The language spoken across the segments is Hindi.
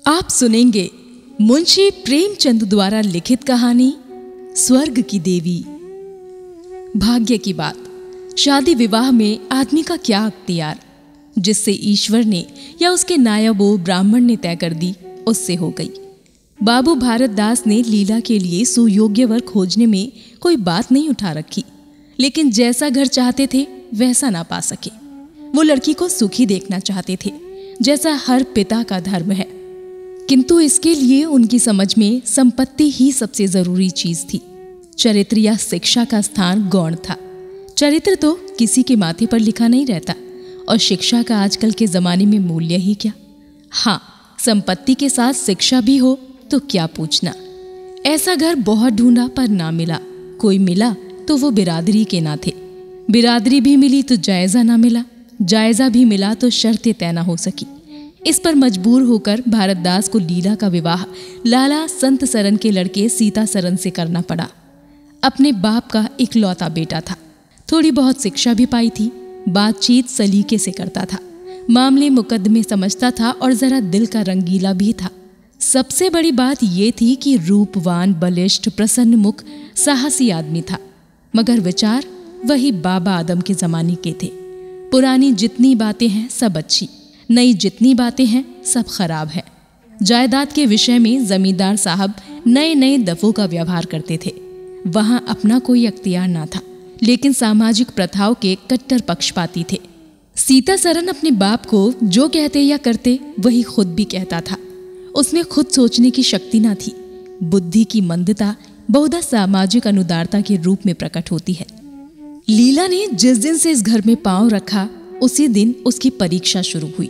आप सुनेंगे मुंशी प्रेमचंद द्वारा लिखित कहानी स्वर्ग की देवी। भाग्य की बात। शादी विवाह में आदमी का क्या अख्तियार, जिससे ईश्वर ने या उसके नायबो ब्राह्मण ने तय कर दी, उससे हो गई। बाबू भारत दास ने लीला के लिए सुयोग्य वर खोजने में कोई बात नहीं उठा रखी, लेकिन जैसा घर चाहते थे वैसा ना पा सके। वो लड़की को सुखी देखना चाहते थे, जैसा हर पिता का धर्म है, किंतु इसके लिए उनकी समझ में संपत्ति ही सबसे जरूरी चीज थी। चरित्र या शिक्षा का स्थान गौण था। चरित्र तो किसी के माथे पर लिखा नहीं रहता, और शिक्षा का आजकल के जमाने में मूल्य ही क्या। हाँ, संपत्ति के साथ शिक्षा भी हो तो क्या पूछना। ऐसा घर बहुत ढूंढा पर ना मिला। कोई मिला तो वो बिरादरी के ना थे। बिरादरी भी मिली तो जायजा ना मिला। जायजा भी मिला तो शर्तें तय ना हो सकी। इस पर मजबूर होकर भारत दास को लीला का विवाह लाला संत सरन के लड़के सीता सरन से करना पड़ा। अपने बाप का इकलौता बेटा था। थोड़ी बहुत शिक्षा भी पाई थी। बातचीत सलीके से करता था। मामले मुकदमे समझता था और जरा दिल का रंगीला भी था। सबसे बड़ी बात यह थी कि रूपवान, बलिष्ठ, प्रसन्न मुख, साहसी आदमी था। मगर विचार वही बाबा आदम के जमाने के थे। पुरानी जितनी बातें हैं सब अच्छी, नई जितनी बातें हैं सब खराब है। जायदाद के विषय में जमींदार साहब नए नए दफों का व्यवहार करते थे। वहां अपना कोई अख्तियार ना था, लेकिन सामाजिक प्रथाओं के कट्टर पक्षपाती थे। सीता सरन अपने बाप को जो कहते या करते वही खुद भी कहता था। उसमें खुद सोचने की शक्ति ना थी। बुद्धि की मंदता बहुधा सामाजिक अनुदारता के रूप में प्रकट होती है। लीला ने जिस दिन से इस घर में पांव रखा, उसी दिन उसकी परीक्षा शुरू हुई।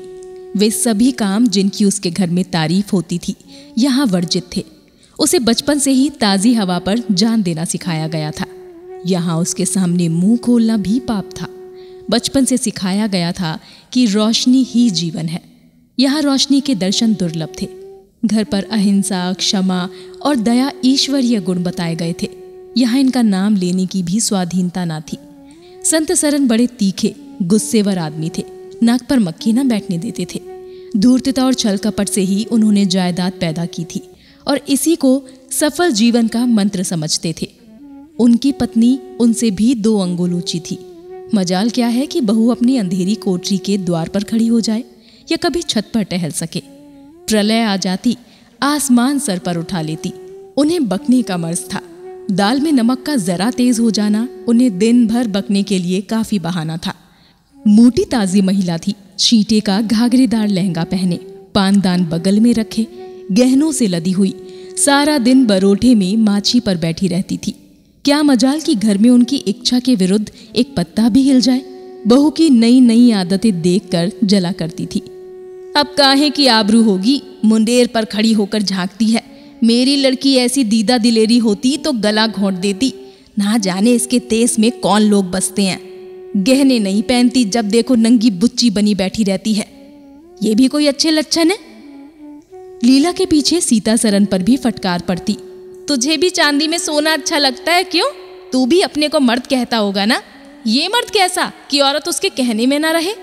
वे सभी काम जिनकी उसके घर में तारीफ होती थी यहाँ वर्जित थे। उसे बचपन से ही ताजी हवा पर जान देना सिखाया गया था। यहाँ उसके सामने मुंह खोलना भी पाप था। बचपन से सिखाया गया था कि रोशनी ही जीवन है। यहाँ रोशनी के दर्शन दुर्लभ थे। घर पर अहिंसा, क्षमा और दया ईश्वरीय गुण बताए गए थे। यहाँ इनका नाम लेने की भी स्वाधीनता ना थी। संत सरन बड़े तीखे, गुस्सेवर आदमी थे। नाक पर मक्खी न बैठने देते थे। धूर्तता और छल कपट से ही उन्होंने जायदाद पैदा की थी और इसी को सफल जीवन का मंत्र समझते थे। उनकी पत्नी उनसे भी 2 अंगुल ऊंची थी। मजाल क्या है कि बहू अपनी अंधेरी कोठरी के द्वार पर खड़ी हो जाए या कभी छत पर टहल सके। प्रलय आ जाती, आसमान सर पर उठा लेती। उन्हें बकने का मर्ज था। दाल में नमक का जरा तेज हो जाना उन्हें दिन भर बकने के लिए काफी बहाना था। मोटी ताजी महिला थी। छींटे का घाघरेदार लहंगा पहने, पानदान बगल में रखे, गहनों से लदी हुई, सारा दिन बरोठे में माछी पर बैठी रहती थी। क्या मजाल कि घर में उनकी इच्छा के विरुद्ध एक पत्ता भी हिल जाए। बहू की नई नई आदतें देखकर जला करती थी। अब काहे की आबरू होगी, मुंडेर पर खड़ी होकर झांकती है। मेरी लड़की ऐसी दीदा दिलेरी होती तो गला घोंट देती। ना जाने इसके तेज में कौन लोग बसते हैं। गहने नहीं पहनती, जब देखो नंगी बुच्ची बनी बैठी रहती है। ये भी कोई अच्छे लक्षण है। लीला के पीछे सीता सरन पर भी फटकार पड़ती। तुझे भी चांदी में सोना अच्छा लगता है क्यों? तू भी अपने को मर्द कहता होगा ना। ये मर्द कैसा कि औरत उसके कहने में ना रहे।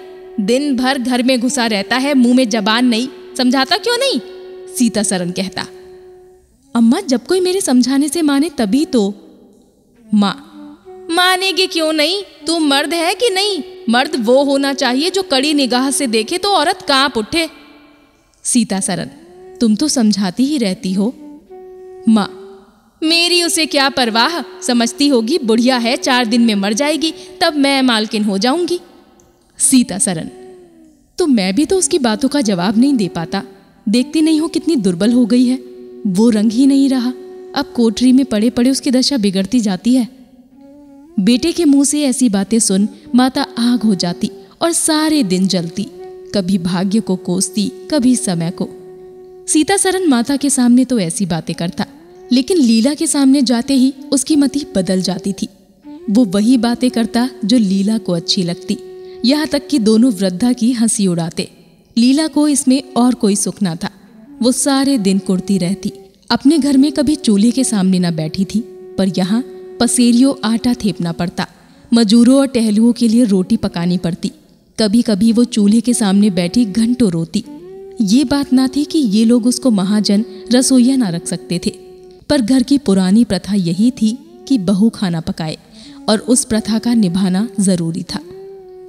दिन भर घर में घुसा रहता है, मुंह में जबान नहीं, समझाता क्यों नहीं? सीता सरन कहता। अम्मा, जब कोई मेरे समझाने से माने तभी तो। माँ, मानेगी क्यों नहीं? तू मर्द है कि नहीं? मर्द वो होना चाहिए जो कड़ी निगाह से देखे तो औरत कांप उठे। सीता सरन, तुम तो समझाती ही रहती हो। माँ, मेरी उसे क्या परवाह, समझती होगी बुढ़िया है, 4 दिन में मर जाएगी, तब मैं मालकिन हो जाऊंगी। सीता सरन, तो मैं भी तो उसकी बातों का जवाब नहीं दे पाता। देखती नहीं हो कितनी दुर्बल हो गई है। वो रंग ही नहीं रहा। अब कोठरी में पड़े पड़े उसकी दशा बिगड़ती जाती है। बेटे के मुंह से ऐसी बातें सुन माता आग हो जाती और सारे दिन जलती। कभी भाग्य को कोसती, कभी समय को। सीता सरन माता के सामने तो ऐसी बातें करता, लेकिन लीला के सामने जाते ही उसकी मति बदल जाती थी। वो वही बातें करता जो लीला को अच्छी लगती। यहाँ तक कि दोनों वृद्धा की हंसी उड़ाते। लीला को इसमें और कोई सुख ना था। वो सारे दिन कुड़ती रहती। अपने घर में कभी चूल्हे के सामने ना बैठी थी, पर यहाँ पसेरियों आटा थेपना पड़ता। मजूरों और टहलुओं के लिए रोटी पकानी पड़ती। कभी कभी वो चूल्हे के सामने बैठी घंटों रोती। ये बात ना थी कि ये लोग उसको महाजन रसोइया ना रख सकते थे, पर घर की पुरानी प्रथा यही थी कि बहू खाना पकाए और उस प्रथा का निभाना जरूरी था।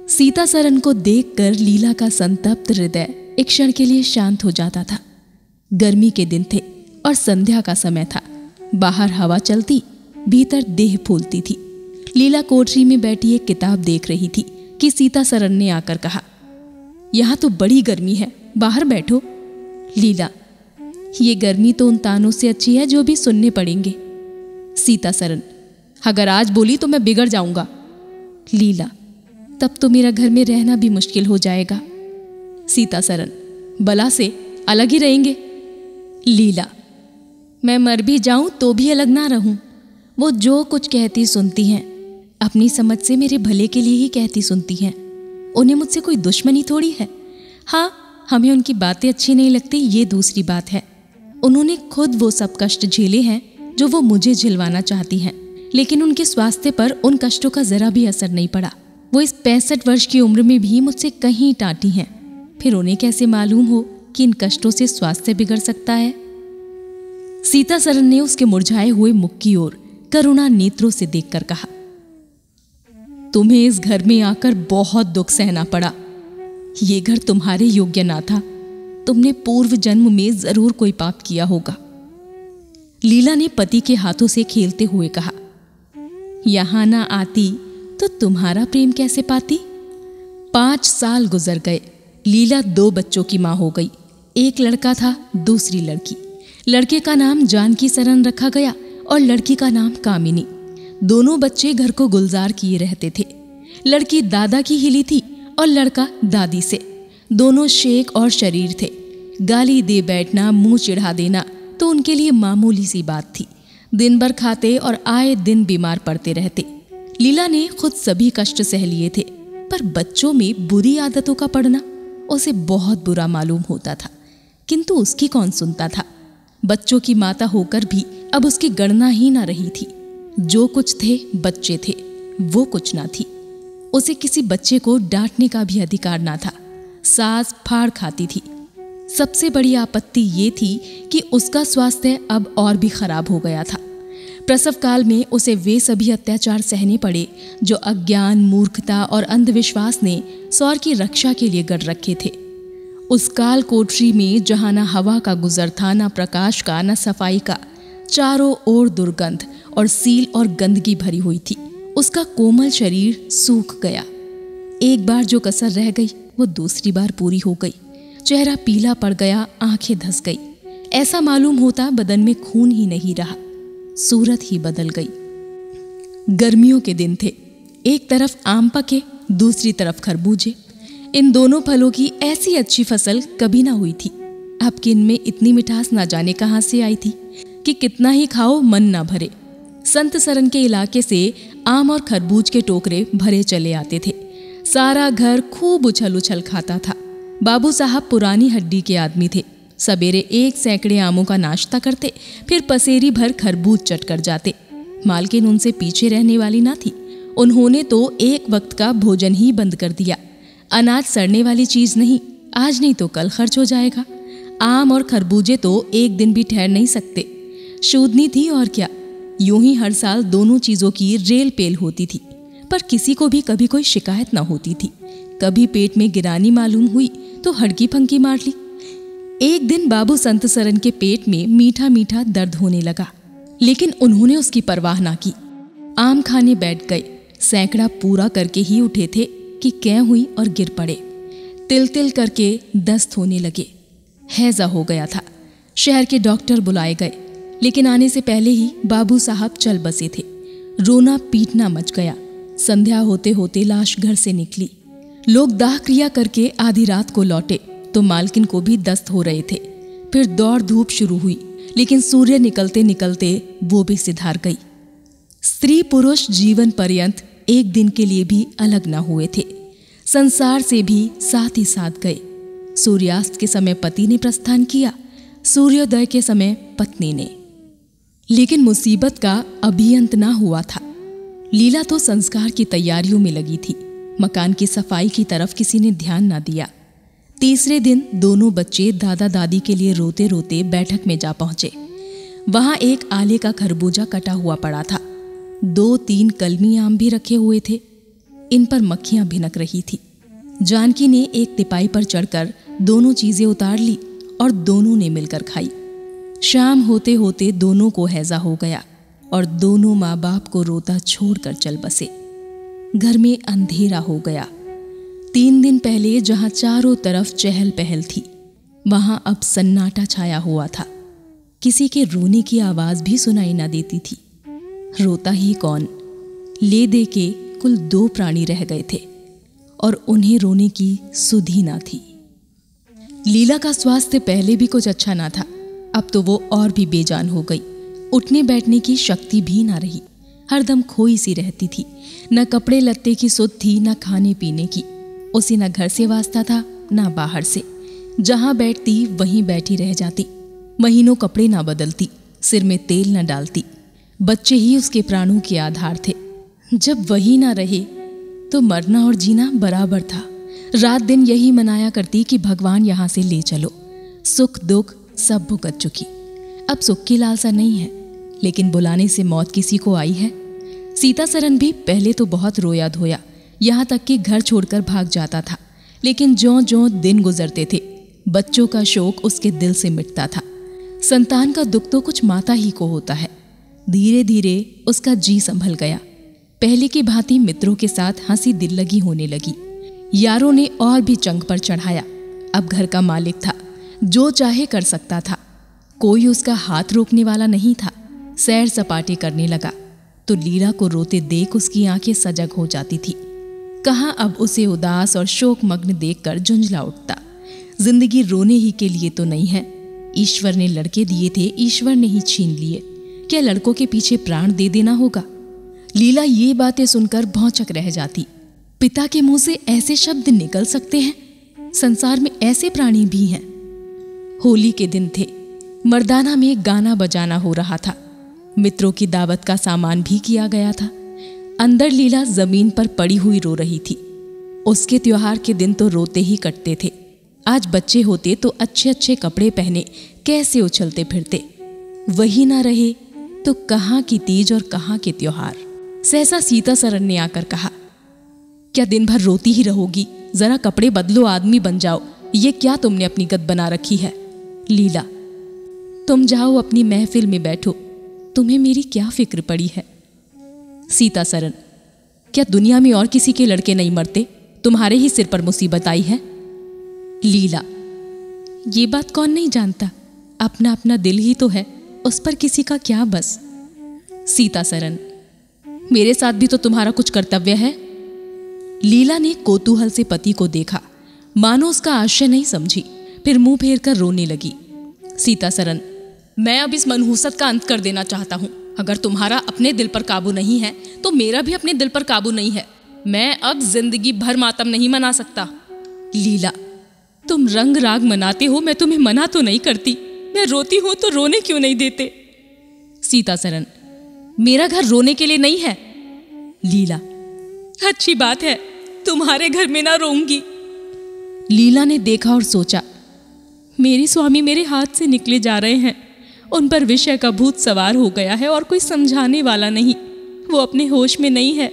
सीता सरन को देखकर लीला का संतप्त हृदय एक क्षण के लिए शांत हो जाता था। गर्मी के दिन थे और संध्या का समय था। बाहर हवा चलती, भीतर देह फूलती थी। लीला कोठरी में बैठी एक किताब देख रही थी कि सीता सरन ने आकर कहा, यहाँ तो बड़ी गर्मी है, बाहर बैठो। लीला, ये गर्मी तो उन तानों से अच्छी है जो भी सुनने पड़ेंगे। सीता सरन, अगर आज बोली तो मैं बिगड़ जाऊंगा। लीला, तब तो मेरा घर में रहना भी मुश्किल हो जाएगा। सीता सरन, बला से अलग ही रहेंगे। लीला, मैं मर भी जाऊं तो भी अलग ना रहूं। वो जो कुछ कहती सुनती हैं, अपनी समझ से मेरे भले के लिए ही कहती सुनती हैं। उन्हें मुझसे कोई दुश्मनी थोड़ी है। हाँ, हमें उनकी बातें अच्छी नहीं लगती, ये दूसरी बात है। उन्होंने खुद वो सब कष्ट झेले हैं जो वो मुझे झिलवाना चाहती हैं, लेकिन उनके स्वास्थ्य पर उन कष्टों का जरा भी असर नहीं पड़ा। वो इस 65 वर्ष की उम्र में भी मुझसे कहीं टांटी हैं। फिर उन्हें कैसे मालूम हो कि इन कष्टों से स्वास्थ्य बिगड़ सकता है। सीता सरन ने उसके मुरझाए हुए मुख की ओर करुणा नेत्रों से देखकर कहा, तुम्हें इस घर में आकर बहुत दुख सहना पड़ा। ये घर तुम्हारे योग्य ना था। तुमने पूर्व जन्म में जरूर कोई पाप किया होगा। लीला ने पति के हाथों से खेलते हुए कहा, यहां ना आती तो तुम्हारा प्रेम कैसे पाती। 5 साल गुजर गए। लीला 2 बच्चों की मां हो गई। एक लड़का था, दूसरी लड़की। लड़के का नाम जानकी सरन रखा गया और लड़की का नाम कामिनी। दोनों बच्चे घर को गुलजार किए रहते थे। लड़की दादा की हिली थी और लड़का दादी से। दोनों शेख और शरीर थे। गाली दे बैठना, मुंह चिढ़ा देना तो उनके लिए मामूली सी बात थी। दिन भर खाते और आए दिन बीमार पड़ते रहते। लीला ने खुद सभी कष्ट सह लिए थे, पर बच्चों में बुरी आदतों का पड़ना उसे बहुत बुरा मालूम होता था, किंतु उसकी कौन सुनता था। बच्चों की माता होकर भी अब उसकी गणना ही ना रही थी। जो कुछ थे बच्चे थे, वो कुछ ना थी। उसे किसी बच्चे को डांटने का भी अधिकार ना था। सास फाड़ खाती थी। सबसे बड़ी आपत्ति ये थी कि उसका स्वास्थ्य अब और भी खराब हो गया था। प्रसव काल में उसे वे सभी अत्याचार सहने पड़े जो अज्ञान, मूर्खता और अंधविश्वास ने सौर की रक्षा के लिए गढ़ रखे थे। उस काल कोठरी में जहां न हवा का गुजर था, न प्रकाश का, न सफाई का, चारों ओर दुर्गंध और सील और गंदगी भरी हुई थी। उसका कोमल शरीर सूख गया। एक बार जो कसर रह गई वो दूसरी बार पूरी हो गई। चेहरा पीला पड़ गया, आंखें धंस गई। ऐसा मालूम होता बदन में खून ही नहीं रहा, सूरत ही बदल गई। गर्मियों के दिन थे। एक तरफ आम पके, दूसरी तरफ खरबूजे। इन दोनों फलों की ऐसी अच्छी फसल कभी ना हुई थी। अब कि इनमें इतनी मिठास ना जाने कहां से आई थी कि कितना ही खाओ मन ना भरे। संत सरन के इलाके से आम और खरबूज के टोकरे भरे चले आते थे। सारा घर खूब उछल उछल खाता था। बाबू साहब पुरानी हड्डी के आदमी थे। सवेरे 1 सैकड़े आमों का नाश्ता करते, फिर पसेरी भर खरबूज चट कर जाते। मालकिन उनसे पीछे रहने वाली ना थी। उन्होंने तो एक वक्त का भोजन ही बंद कर दिया। अनाज सड़ने वाली चीज नहीं, आज नहीं तो कल खर्च हो जाएगा। आम और खरबूजे तो एक दिन भी ठहर नहीं सकते। शूदनी थी और क्या। यूं ही हर साल दोनों चीजों की रेल पेल होती थी, पर किसी को भी कभी कोई शिकायत ना होती थी। कभी पेट में गिरानी मालूम हुई तो हड़की फंकी मार ली। एक दिन बाबू संत सरन के पेट में मीठा मीठा दर्द होने लगा, लेकिन उन्होंने उसकी परवाह ना की। आम खाने बैठ गए। सैकड़ा पूरा करके ही उठे थे कि कै हुई और गिर पड़े। तिल तिल करके दस्त होने लगे। हैजा हो गया था। शहर के डॉक्टर बुलाए गए, लेकिन आने से पहले ही बाबू साहब चल बसे थे। रोना पीटना मच गया। संध्या होते होते लाश घर से निकली। लोग दाह क्रिया करके आधी रात को लौटे तो मालकिन को भी दस्त हो रहे थे। फिर दौड़ धूप शुरू हुई, लेकिन सूर्य निकलते निकलते वो भी सिधार गई। स्त्री पुरुष जीवन पर्यंत एक दिन के लिए भी अलग न हुए थे। संसार से भी साथ ही साथ गए। सूर्यास्त के समय पति ने प्रस्थान किया, सूर्योदय के समय पत्नी ने। लेकिन मुसीबत का अभी अंत ना हुआ था। लीला तो संस्कार की तैयारियों में लगी थी। मकान की सफाई की तरफ किसी ने ध्यान ना दिया। तीसरे दिन दोनों बच्चे दादा दादी के लिए रोते रोते बैठक में जा पहुंचे। वहां एक आले का खरबूजा कटा हुआ पड़ा था। 2-3 कलमी आम भी रखे हुए थे। इन पर मक्खियां भिनक रही थी। जानकी ने एक तिपाई पर चढ़कर दोनों चीजें उतार ली और दोनों ने मिलकर खाई। शाम होते होते दोनों को हैजा हो गया और दोनों माँ बाप को रोता छोड़कर चल बसे। घर में अंधेरा हो गया। 3 दिन पहले जहां चारों तरफ चहल पहल थी, वहां अब सन्नाटा छाया हुआ था। किसी के रोने की आवाज भी सुनाई ना देती थी। रोता ही कौन? ले दे के कुल 2 प्राणी रह गए थे और उन्हें रोने की सुध ही ना थी। लीला का स्वास्थ्य पहले भी कुछ अच्छा ना था, अब तो वो और भी बेजान हो गई। उठने बैठने की शक्ति भी ना रही। हरदम खोई सी रहती थी। न कपड़े लत्ते की सुध थी, न खाने पीने की। उसे न घर से वास्ता था, न बाहर से। जहां बैठती वहीं बैठी रह जाती। महीनों कपड़े ना बदलती, सिर में तेल न डालती। बच्चे ही उसके प्राणों के आधार थे। जब वही ना रहे तो मरना और जीना बराबर था। रात दिन यही मनाया करती कि भगवान यहाँ से ले चलो। सुख दुख सब भुगत चुकी। अब सुख की लालसा नहीं है, लेकिन बुलाने से मौत किसी को आई है। सीता सरन भी पहले तो बहुत रोया धोया, यहाँ तक कि घर छोड़कर भाग जाता था। लेकिन ज्यों ज्यों दिन गुजरते थे, बच्चों का शोक उसके दिल से मिटता था। संतान का दुख तो कुछ माता ही को होता है। धीरे धीरे उसका जी संभल गया। पहले की भांति मित्रों के साथ हंसी दिल लगी होने लगी। यारों ने और भी चंग पर चढ़ाया। अब घर का मालिक था, जो चाहे कर सकता था। कोई उसका हाथ रोकने वाला नहीं था। सैर सपाटे करने लगा तो लीला को रोते देख उसकी आंखें सजग हो जाती थी। कहाँ अब उसे उदास और शोकमग्न देखकर झुंझला उठता। जिंदगी रोने ही के लिए तो नहीं है। ईश्वर ने लड़के दिए थे, ईश्वर ने ही छीन लिए। क्या लड़कों के पीछे प्राण दे देना होगा? लीला ये बातें सुनकर भौंचक रह जाती। पिता के मुंह से ऐसे शब्द निकल सकते हैं? संसार में ऐसे प्राणी भी हैं। होली के दिन थे। मर्दाना में गाना बजाना हो रहा था। मित्रों की दावत का सामान भी किया गया था। अंदर लीला जमीन पर पड़ी हुई रो रही थी। उसके त्योहार के दिन तो रोते ही कटते थे। आज बच्चे होते तो अच्छे अच्छे कपड़े पहने कैसे उछलते फिरते। वही ना रहे तो कहाँ की तीज और कहाँ के त्योहार। सहसा सीता सरन ने आकर कहा, क्या दिन भर रोती ही रहोगी? जरा कपड़े बदलो, आदमी बन जाओ। ये क्या तुमने अपनी गत बना रखी है? लीला, तुम जाओ अपनी महफिल में बैठो। तुम्हें मेरी क्या फिक्र पड़ी है? सीता सरन, क्या दुनिया में और किसी के लड़के नहीं मरते? तुम्हारे ही सिर पर मुसीबत आई है। लीला, ये बात कौन नहीं जानता? अपना अपना दिल ही तो है, उस पर किसी का क्या बस। सीता सरन, मेरे साथ भी तो तुम्हारा कुछ कर्तव्य है। लीला ने कौतूहल से पति को देखा, मानो उसका आशय नहीं समझी। फिर मुंह फेर कर रोने लगी। सीता सरन, मैं अब इस मनहूसत का अंत कर देना चाहता हूँ। अगर तुम्हारा अपने दिल पर काबू नहीं है तो मेरा भी अपने दिल पर काबू नहीं है। मैं अब जिंदगी भर मातम नहीं मना सकता। लीला, तुम रंग राग मनाते हो, मैं तुम्हें मना तो नहीं करती। मैं रोती हूं तो रोने क्यों नहीं देते? सीता सरन, मेरा घर रोने के लिए नहीं है। लीला, अच्छी बात है, तुम्हारे घर में ना रोऊंगी। लीला ने देखा और सोचा, मेरे स्वामी मेरे हाथ से निकले जा रहे हैं। उन पर विषय का भूत सवार हो गया है और कोई समझाने वाला नहीं। वो अपने होश में नहीं है।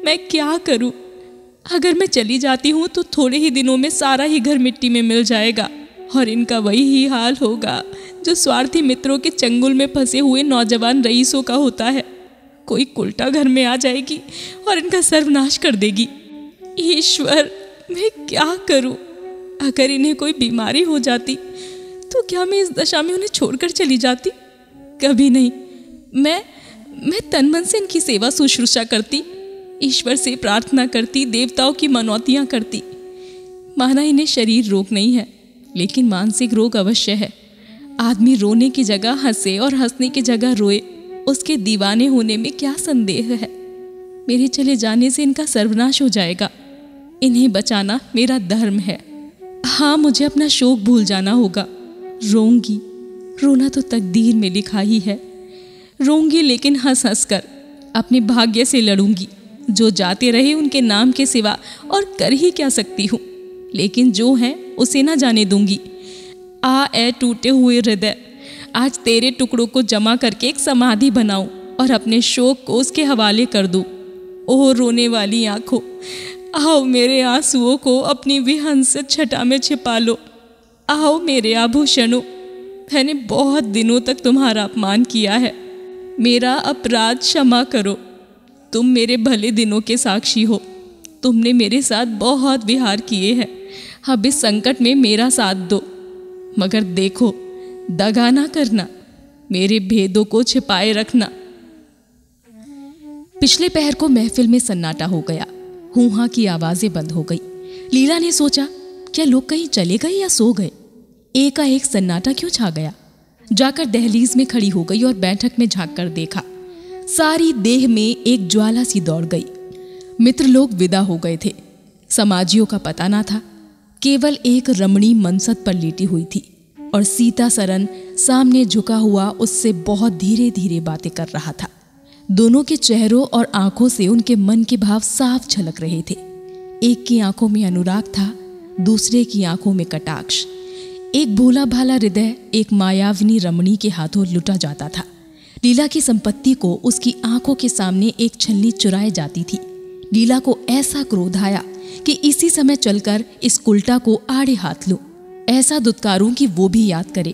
मैं क्या करूं? अगर मैं चली जाती हूं तो थोड़े ही दिनों में सारा ही घर मिट्टी में मिल जाएगा और इनका वही ही हाल होगा जो स्वार्थी मित्रों के चंगुल में फंसे हुए नौजवान रईसों का होता है। कोई उल्टा घर में आ जाएगी और इनका सर्वनाश कर देगी। ईश्वर, मैं क्या करूं? अगर इन्हें कोई बीमारी हो जाती तो क्या मैं इस दशा में उन्हें छोड़कर चली जाती? कभी नहीं। मैं तन मन से इनकी सेवा शुश्रूषा करती, ईश्वर से प्रार्थना करती, देवताओं की मनौतियां करती। माना इन्हें शरीर रोग नहीं है, लेकिन मानसिक रोग अवश्य है। आदमी रोने की जगह हंसे और हंसने की जगह रोए, उसके दीवाने होने में क्या संदेह है? मेरे चले जाने से इनका सर्वनाश हो जाएगा। इन्हें बचाना मेरा धर्म है। हाँ, मुझे अपना शोक भूल जाना होगा। रोऊंगी, रोना तो तकदीर में लिखा ही है। रोऊंगी, लेकिन हंस हंस कर अपने भाग्य से लड़ूंगी। जो जाते रहे उनके नाम के सिवा और कर ही क्या सकती हूँ। लेकिन जो हैं उसे ना जाने दूंगी। आ ए टूटे हुए हृदय, आज तेरे टुकड़ों को जमा करके एक समाधि बनाऊं और अपने शोक को उसके हवाले कर दूं। ओह रोने वाली आंखों, आओ मेरे आंसुओं को अपनी विहंस छटा में छिपा लो। आओ मेरे आभूषणों, मैंने बहुत दिनों तक तुम्हारा अपमान किया है, मेरा अपराध क्षमा करो। तुम मेरे भले दिनों के साक्षी हो, तुमने मेरे साथ बहुत विहार किए हैं। अब इस संकट में मेरा साथ दो, मगर देखो दगा ना करना, मेरे भेदों को छिपाए रखना। पिछले पहर को महफिल में सन्नाटा हो गया, हूँ की आवाजें बंद हो गई। लीला ने सोचा, क्या लोग कहीं चले गए या सो गए? एकाएक सन्नाटा क्यों छा गया? जाकर दहलीज में खड़ी हो गई और बैठक में झांक कर देखा। सारी देह में एक ज्वाला सी दौड़ गई। मित्र लोग विदा हो गए थे, समाजियों का पता ना था। केवल एक रमणी मनसद पर लेटी हुई थी और सीता सरन सामने झुका हुआ उससे बहुत धीरे धीरे बातें कर रहा था। दोनों के चेहरों और आंखों से उनके मन के भाव साफ झलक रहे थे। एक की आंखों में अनुराग था, दूसरे की आंखों में कटाक्ष। एक भोला भाला हृदय एक मायाविनी रमणी के हाथों लुटा जाता था। लीला की संपत्ति को उसकी आंखों के सामने एक छलनी चुराए जाती थी। लीला को ऐसा क्रोध आया कि इसी समय चलकर इस उल्टा को आड़े हाथ लूं, ऐसा दुत्कारूं कि वो भी याद करे,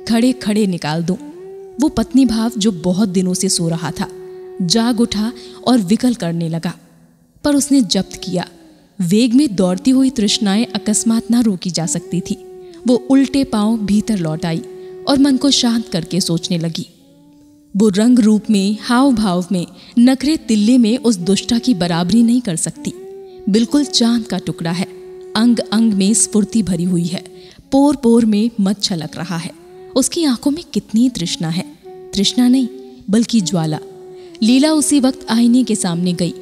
खड़े खड़े निकाल दूं। वो पत्नी भाव जो बहुत दिनों से सो रहा था जाग उठा और विकल करने लगा, पर उसने जब्त किया। वेग में दौड़ती हुई तृष्णाएं अकस्मात ना रोकी जा सकती थी। वो उल्टे पांव भीतर लौट आई और मन को शांत करके सोचने लगी। वो रंग रूप में, हाव भाव में, नखरे तिल्ले में उस दुष्टा की बराबरी नहीं कर सकती। बिल्कुल चांद का टुकड़ा है, अंग अंग में स्फूर्ति भरी हुई है, पोर पोर में मत छलक रहा है। उसकी आंखों में कितनी तृष्णा है, तृष्णा नहीं बल्कि ज्वाला। लीला उसी वक्त आईने के सामने गई।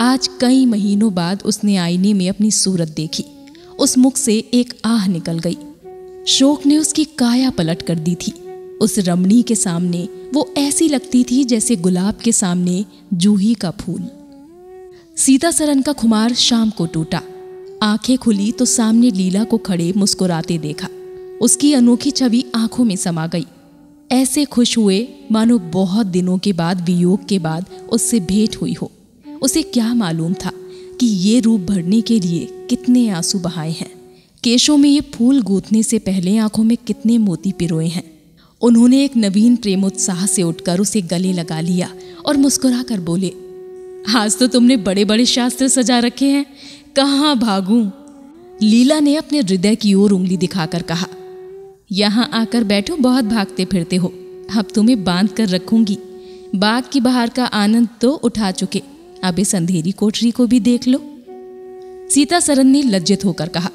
आज कई महीनों बाद उसने आईने में अपनी सूरत देखी। उस मुख से एक आह निकल गई। शोक ने उसकी काया पलट कर दी थी। उस रमणी के सामने वो ऐसी लगती थी जैसे गुलाब के सामने जूही का फूल। सीता सरन का खुमार शाम को टूटा। आंखें खुली तो सामने लीला को खड़े मुस्कुराते देखा। उसकी अनोखी छवि आंखों में समा गई। ऐसे खुश हुए मानो बहुत दिनों के बाद, वियोग के बाद उससे भेंट हुई हो। उसे क्या मालूम था कि ये रूप भरने के लिए कितने आंसू बहाए हैं, केशों में ये फूल गूंथने से पहले आंखों में कितने मोती पिरोए हैं। उन्होंने एक नवीन प्रेमोत्साह से उठकर उसे गले लगा लिया और मुस्कुरा कर बोले, आज तो तुमने बड़े बड़े शास्त्र सजा रखे हैं, कहाँ भागूं? लीला ने अपने हृदय की ओर उंगली दिखाकर कहा, यहाँ आकर बैठो, बहुत भागते फिरते हो, अब तुम्हें बांध कर रखूंगी। बाग की बहार का आनंद तो उठा चुके, अब इस अंधेरी कोठरी को भी देख लो। सीता सरन ने लज्जित होकर कहा,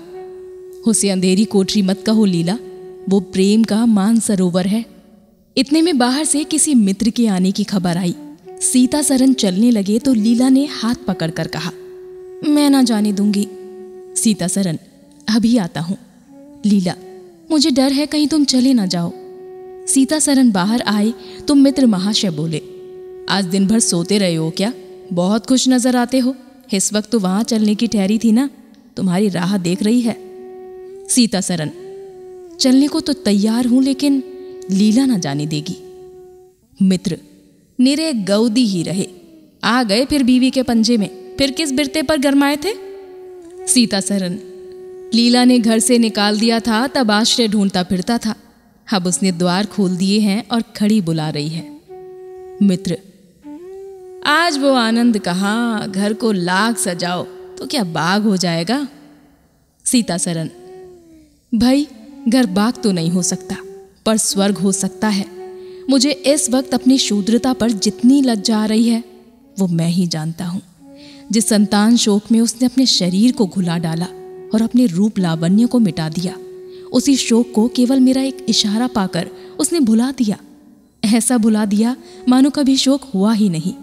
उसे अंधेरी कोठरी मत कहो लीला, वो प्रेम का मानसरोवर है। इतने में बाहर से किसी मित्र के आने की खबर आई। सीता सरन चलने लगे तो लीला ने हाथ पकड़कर कहा, मैं ना जाने दूंगी। सीता सरन, अभी आता हूं। लीला, मुझे डर है कहीं तुम चले ना जाओ। सीता सरन बाहर आए तो मित्र महाशय बोले, आज दिन भर सोते रहे हो क्या? बहुत खुश नजर आते हो। इस वक्त तो वहां चलने की ठहरी थी ना, तुम्हारी राह देख रही है। सीता सरन, चलने को तो तैयार हूं, लेकिन लीला ना जाने देगी। मित्र, निरे गौदी ही रहे, आ गए फिर बीवी के पंजे में, फिर किस बिरते पर गरमाए थे? सीता सरन, लीला ने घर से निकाल दिया था तब आश्रय ढूंढता फिरता था, अब उसने द्वार खोल दिए हैं और खड़ी बुला रही है। मित्र, आज वो आनंद कहाँ, घर को लाग सजाओ तो क्या बाग हो जाएगा? सीता सरन, भाई घर बाग तो नहीं हो सकता, पर स्वर्ग हो सकता है। मुझे इस वक्त अपनी शूद्रता पर जितनी लज्जा आ रही है वो मैं ही जानता हूं। जिस संतान शोक में उसने अपने शरीर को घुला डाला और अपने रूप लावण्य को मिटा दिया, उसी शोक को केवल मेरा एक इशारा पाकर उसने भुला दिया। ऐसा भुला दिया मानो कभी शोक हुआ ही नहीं।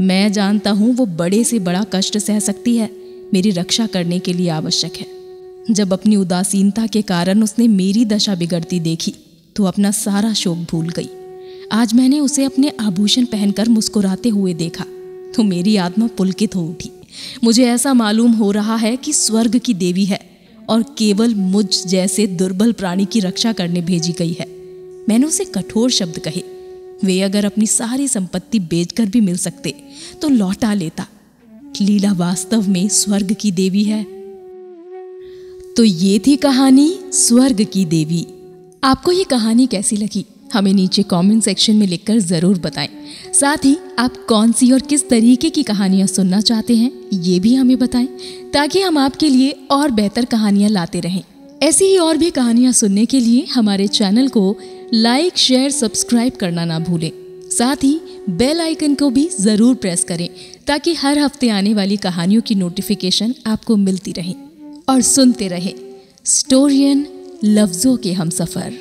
मैं जानता हूं वो बड़े से बड़ा कष्ट सह सकती है, मेरी रक्षा करने के लिए आवश्यक है। जब अपनी उदासीनता के कारण उसने मेरी दशा बिगड़ती देखी तो अपना सारा शोक भूल गई। आज मैंने उसे अपने आभूषण पहनकर मुस्कुराते हुए देखा तो मेरी आत्मा पुलकित हो उठी। मुझे ऐसा मालूम हो रहा है कि स्वर्ग की देवी है और केवल मुझ जैसे दुर्बल प्राणी की रक्षा करने भेजी गई है। मैंने उसे कठोर शब्द कहे। वे अगर अपनी सारी संपत्ति बेचकर भी मिल सकते तो लौटा लेता। लीला वास्तव में स्वर्ग की देवी है। तो ये थी कहानी स्वर्ग की देवी। आपको ये कहानी कैसी लगी हमें नीचे कमेंट सेक्शन में लिखकर जरूर बताएं। साथ ही आप कौन सी और किस तरीके की कहानियां सुनना चाहते हैं ये भी हमें बताएं, ताकि हम आपके लिए और बेहतर कहानियां लाते रहें। ऐसी ही और भी कहानियां सुनने के लिए हमारे चैनल को लाइक, शेयर, सब्सक्राइब करना ना भूलें। साथ ही बेल आइकन को भी जरूर प्रेस करें ताकि हर हफ्ते आने वाली कहानियों की नोटिफिकेशन आपको मिलती रहे। और सुनते रहे स्टोरियन लफ्जों के हमसफर।